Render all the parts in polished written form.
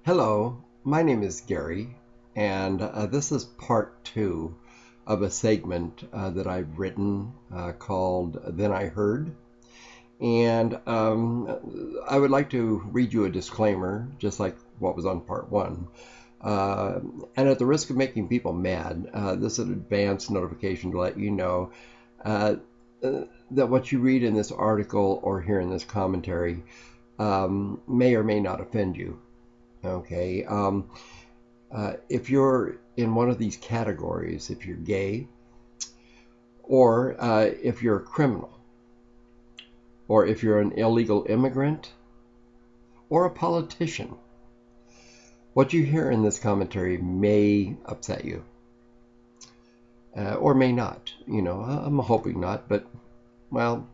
Hello, my name is Gary, and this is part two of a segment that I've written called Then I Heard. And I would like to read you a disclaimer, just like what was on part one. Uh, and at the risk of making people mad, this is an advance notification to let you know uh, that what you read in this article or hear in this commentary may or may not offend you. Okay. If you're in one of these categories, if you're gay, or if you're a criminal, or if you're an illegal immigrant, or a politician, what you hear in this commentary may upset you, or may not. I'm hoping not, but well,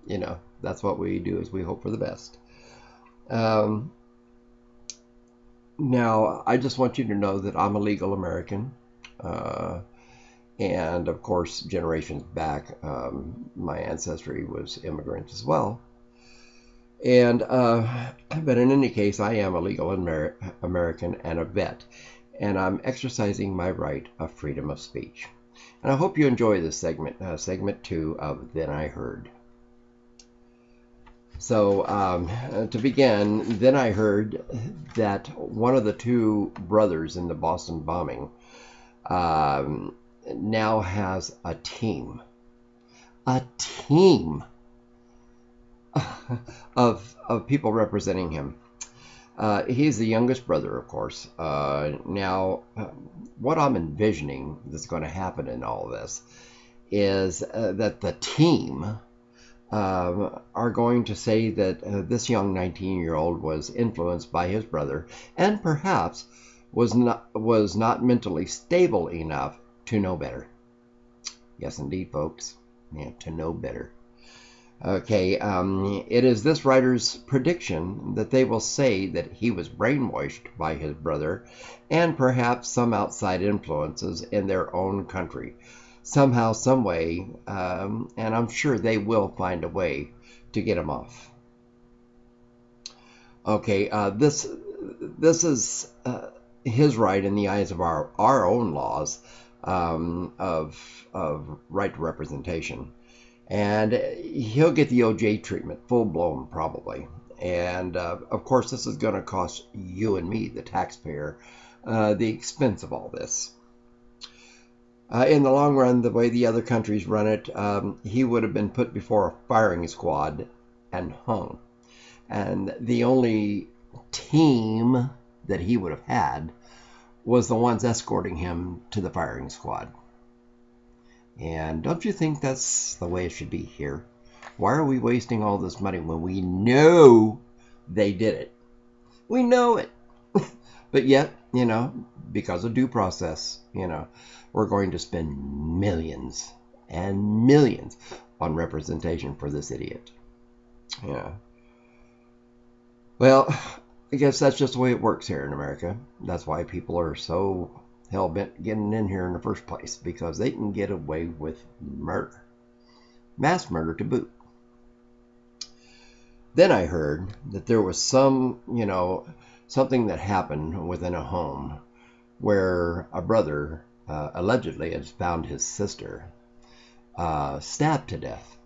that's what we do is we hope for the best. Um, Now, I just want you to know that I'm a legal American. Uh, And of course, generations back, my ancestry was immigrant as well. And but in any case, I am a legal American and a vet, and I'm exercising my right of freedom of speech. And I hope you enjoy this segment two of Then I Heard. So to begin, then I heard that one of the two brothers in the Boston bombing um, now has a team. A team of people representing him. He's the youngest brother, of course. What I'm envisioning that's going to happen in all of this is that the team are going to say that this young 19-year-old was influenced by his brother and perhaps was not mentally stable enough to know better. Yes, indeed, folks. Yeah, to know better. Okay, it is this writer's prediction that they will say that he was brainwashed by his brother and perhaps some outside influences in their own country. Somehow, some way, and I'm sure they will find a way to get him off. Okay, this is his right in the eyes of our own laws of right to representation. And he'll get the OJ treatment, full blown probably. And of course, this is going to cost you and me, the taxpayer, the expense of all this. In the long run, the way the other countries run it, he would have been put before a firing squad and hung. And the only team that he would have had was the ones escorting him to the firing squad. And don't you think that's the way it should be here? Why are we wasting all this money when we know they did it? We know it. But yet, because of due process, we're going to spend millions and millions on representation for this idiot. Yeah. Well, I guess that's just the way it works here in America. That's why people are so hell-bent getting in here in the first place, because they can get away with murder. Mass murder to boot. Then I heard that there was something that happened within a home where a brother allegedly had found his sister stabbed to death,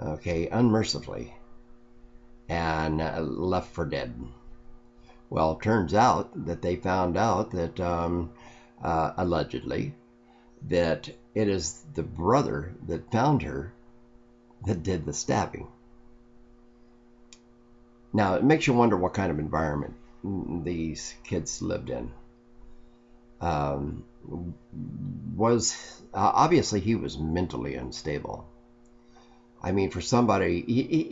okay, unmercifully, and left for dead. Well, it turns out that they found out that allegedly that it is the brother that found her that did the stabbing. Now, it makes you wonder what kind of environment these kids lived in. Was obviously he was mentally unstable. I mean, for somebody,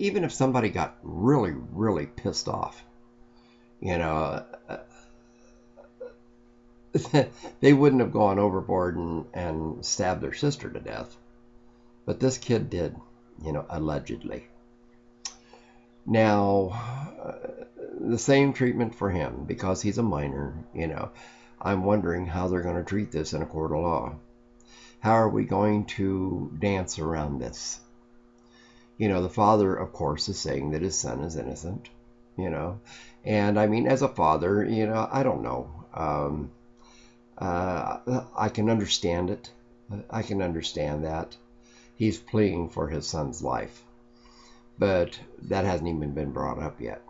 even if somebody got really, really pissed off, they wouldn't have gone overboard and stabbed their sister to death. But this kid did, allegedly. Now, the same treatment for him because he's a minor, I'm wondering how they're going to treat this in a court of law. How are we going to dance around this? The father, of course, is saying that his son is innocent. you know. And I mean, as a father, I don't know. I can understand it. I can understand that. He's pleading for his son's life. But that hasn't even been brought up yet.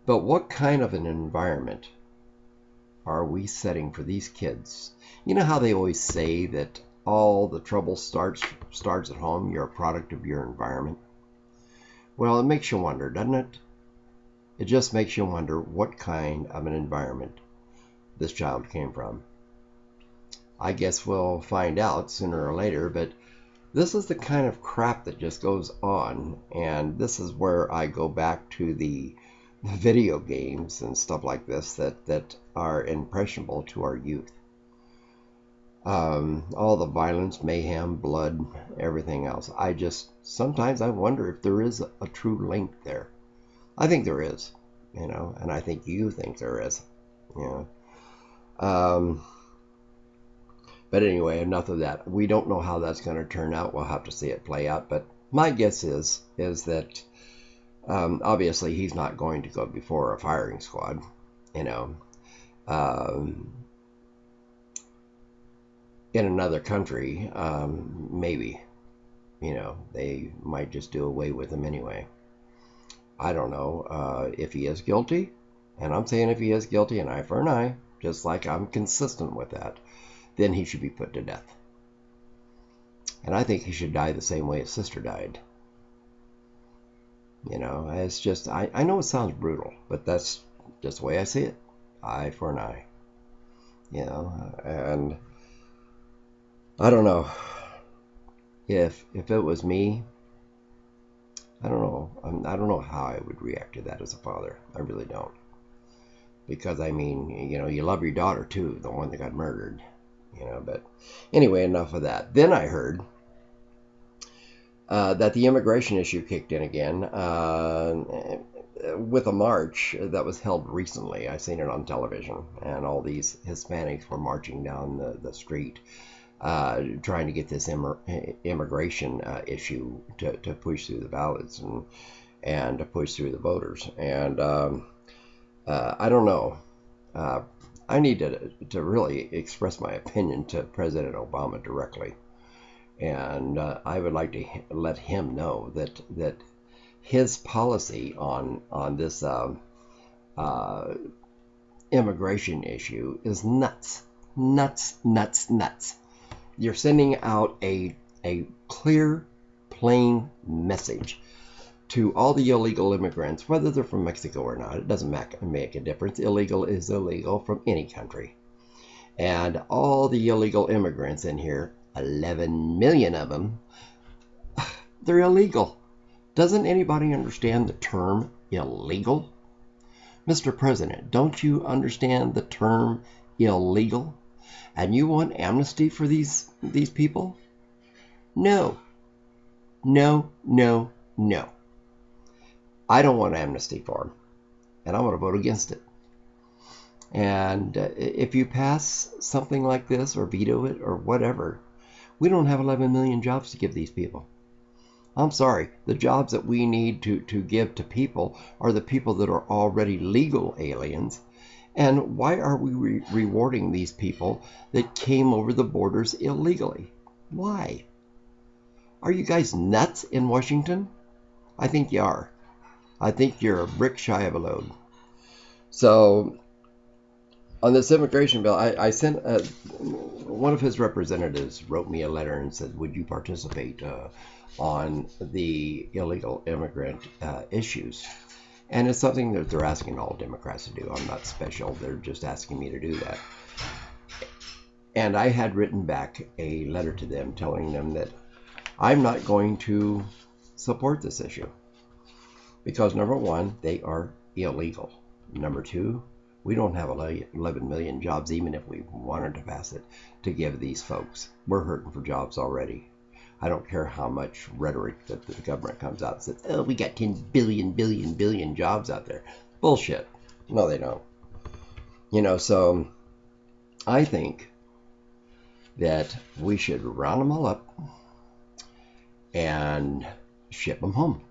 But what kind of an environment are we setting for these kids? You know how they always say that all the trouble starts at home, you're a product of your environment? Well, it makes you wonder, doesn't it? It just makes you wonder what kind of an environment this child came from. I guess we'll find out sooner or later, but this is the kind of crap that just goes on, and this is where I go back to the video games and stuff like this that are impressionable to our youth. All the violence, mayhem, blood, everything else. Sometimes I wonder if there is a true link there. I think there is, and I think you think there is, But anyway, enough of that. We don't know how that's going to turn out. We'll have to see it play out. But my guess is that obviously he's not going to go before a firing squad, in another country, maybe, they might just do away with him anyway. I don't know if he is guilty, and I'm saying if he is guilty, an eye for an eye, just like I'm consistent with that, then he should be put to death. And I think he should die the same way his sister died. It's just, I know it sounds brutal, but that's just the way I see it. Eye for an eye. And I don't know. If it was me, I don't know. I don't know how I would react to that as a father. I really don't. Because, I mean, you love your daughter too, the one that got murdered. But anyway, enough of that. Then I heard that the immigration issue kicked in again with a march that was held recently. I seen it on television, and all these Hispanics were marching down the street trying to get this immigration issue to push through the ballots and to push through the voters. And I don't know. I need to really express my opinion to President Obama directly. And I would like to let him know that his policy on this immigration issue is nuts. You're sending out a clear, plain message to all the illegal immigrants, whether they're from Mexico or not. It doesn't make a difference. Illegal is illegal from any country. And all the illegal immigrants in here, 11 million of them, they're illegal. Doesn't anybody understand the term illegal? Mr. President, don't you understand the term illegal? And you want amnesty for these people? No. I don't want amnesty for them, and I'm going to vote against it. And if you pass something like this or veto it or whatever, we don't have 11 million jobs to give these people. I'm sorry, the jobs that we need to give to people are the people that are already legal aliens. And why are we rewarding these people that came over the borders illegally? Why? Are you guys nuts in Washington? I think you are. I think you're a brick shy of a load. So, on this immigration bill, I sent one of his representatives wrote me a letter and said, would you participate on the illegal immigrant issues? And it's something that they're asking all Democrats to do. I'm not special. They're just asking me to do that. And I had written back a letter to them telling them that I'm not going to support this issue. Because number one, they are illegal. Number two, we don't have 11 million jobs, even if we wanted to pass it, to give these folks. We're hurting for jobs already. I don't care how much rhetoric that the government comes out and says, oh, we got 10 billion jobs out there. Bullshit. No, they don't. So I think that we should round them all up and ship them home.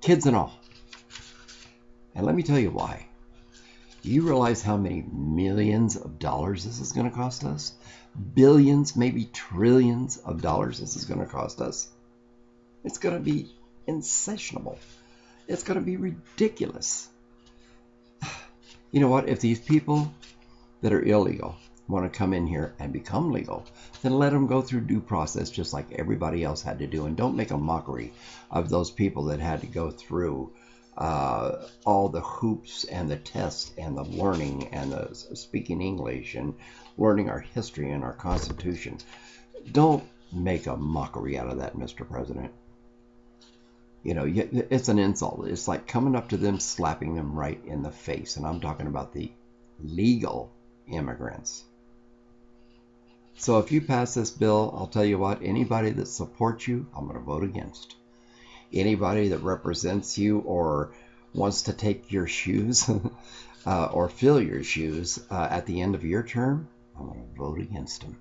Kids and all. And let me tell you why. Do you realize how many millions of dollars this is going to cost us? Billions, maybe trillions of dollars this is going to cost us. It's going to be insatiable. It's going to be ridiculous. You know what? If these people that are illegal want to come in here and become legal, then let them go through due process just like everybody else had to do. And don't make a mockery of those people that had to go through all the hoops and the tests and the learning and the speaking English and learning our history and our Constitution. Don't make a mockery out of that, Mr. President. You know, it's an insult. It's like coming up to them, slapping them right in the face. And I'm talking about the legal immigrants. So if you pass this bill, I'll tell you what, anybody that supports you, I'm going to vote against. Anybody that represents you or wants to take your shoes or fill your shoes at the end of your term, I'm going to vote against them.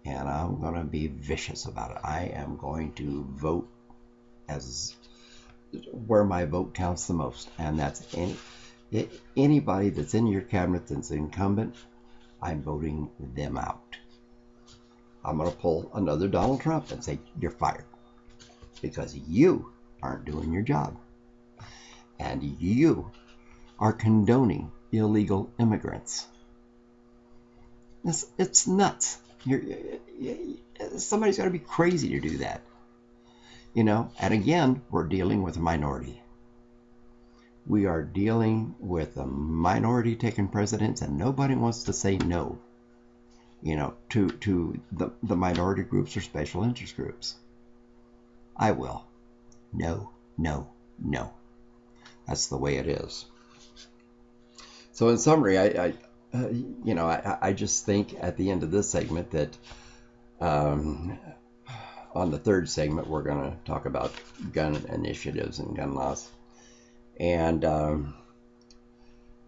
And I'm going to be vicious about it. I am going to vote as where my vote counts the most. And that's anybody that's in your cabinet that's incumbent, I'm voting them out. I'm going to pull another Donald Trump and say, you're fired. Because you aren't doing your job. And you are condoning illegal immigrants. It's nuts. Somebody's got to be crazy to do that. You know, and again, we're dealing with a minority. We are dealing with a minority taking precedence, and nobody wants to say no, you know, to the minority groups or special interest groups. I will. No, no, no. That's the way it is. So in summary, I just think at the end of this segment that on the third segment, we're going to talk about gun initiatives and gun laws. And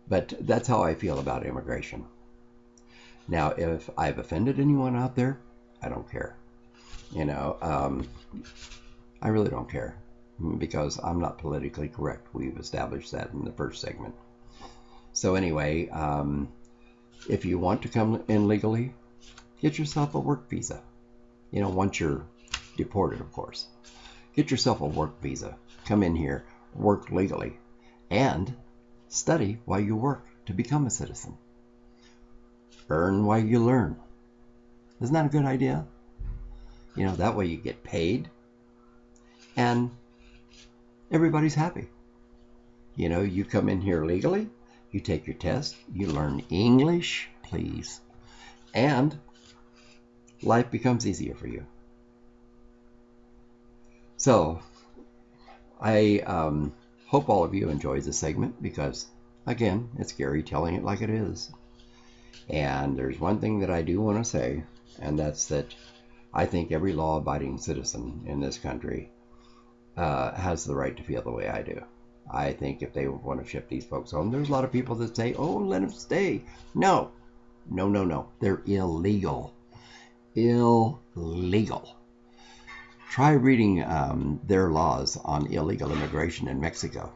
but that's how I feel about immigration. Now, if I've offended anyone out there, I don't care. You know, I really don't care because I'm not politically correct. We've established that in the first segment. So anyway, if you want to come in legally, get yourself a work visa. You know, once you're deported, of course. Get yourself a work visa. Come in here, work legally, and study while you work to become a citizen. Earn while you learn. Isn't that a good idea? You know, that way you get paid and everybody's happy. You know, you come in here legally, you take your test, you learn English, please, and life becomes easier for you. So, I hope all of you enjoyed this segment because, again, it's Gary telling it like it is. And there's one thing that I do want to say, and that's that I think every law-abiding citizen in this country has the right to feel the way I do. I think if they want to ship these folks home, there's a lot of people that say, oh, let them stay. No, no, no, no. They're illegal. Illegal. Try reading their laws on illegal immigration in Mexico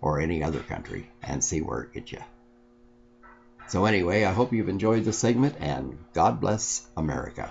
or any other country and see where it gets you. So anyway, I hope you've enjoyed this segment, and God bless America.